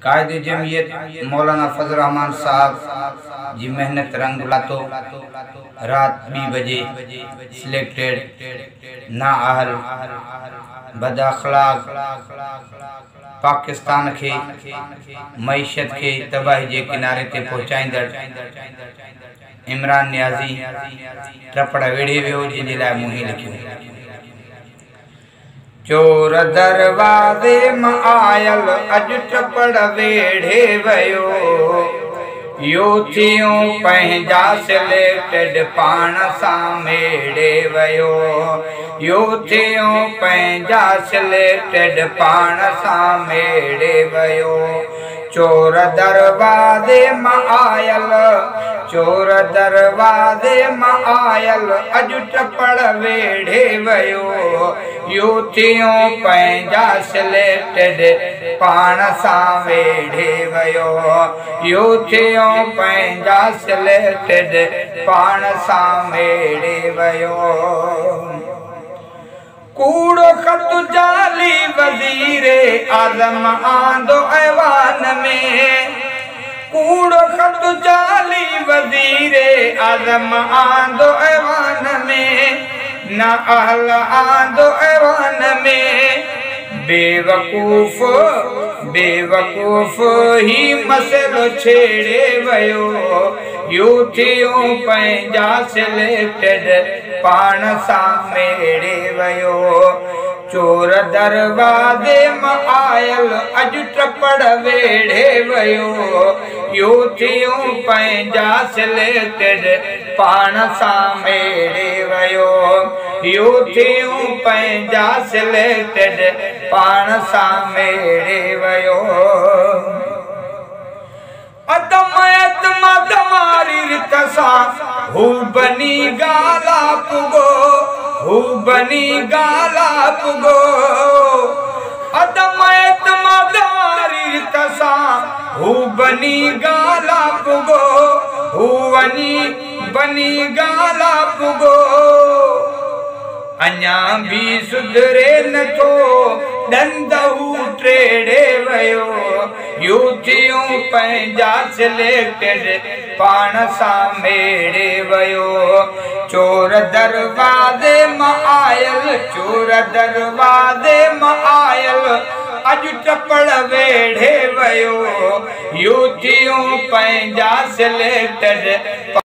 कायदे जमीयत मौलाना फजल रहमान साहब जी मेहनत रंग लातो रात 2 बजे सिलेक्टेड ना अहल बद अखलाक पाकिस्तान के मईशत के तबाही के किनारे ते पहुंचाईंदड़ इमरान नियाजी टपड़ वेड़े वियो जिन लाइ मुहिं लिखियो। चोर दरवाजे में आयल अज टपड़ वेड़े वयो यो थियो पंहिंजा सिलेक्टेड पाण सां मेड़े वयो यो थियो पंहिंजा सिलेक्टेड पाण सां मेड़े वयो। चोर दरवाजे में आयल चोर दरवाजे में आयल अज टपड़ वेड़े वयो यो थियो पंहिंजा सिलेक्टेड पाण सां वेड़े वयो यो थियो पंहिंजा सिलेक्टेड पाण सां मेड़े वयो। कूड़ो खत जाली वज़ीरे आज़म आंदो ऐवान में कूड़ो खत जाली वज़ीरे आज़म आंदो ऐवान में ना अहल आंदो ऐवान में बेवकूफ ही मसलो छेड़े वयो यो थियो पंहिंजा सिलेक्टेड पाण सां मेड़े वयो। चोर दरवाजे में आयल अज टपड़ वेड़े वयो यो थियो पंहिंजा सिलेक्टेड पाण सां मेड़े वयो यो थियो पंहिंजा सिलेक्टेड पाण सां मेड़े वयो। अदम एतमाद वारी रित सां हू बनी गाला पुगो हू बनी गाला पुगो अदम एतमाद वारी रित सां हू बनी गाला पुगो हू बनी गाला पुगो अञा भी सुधरे नथो डंद हू टेड़े वयो यो थियो पंहिंजा सिलेक्टेड पाण सां मेड़े वयो। चोर दरवाजे में आयल चोर दरवाजे में आयल अज टपड़ वेड़े वयो यो थियो पंहिंजा सिलेक्टेड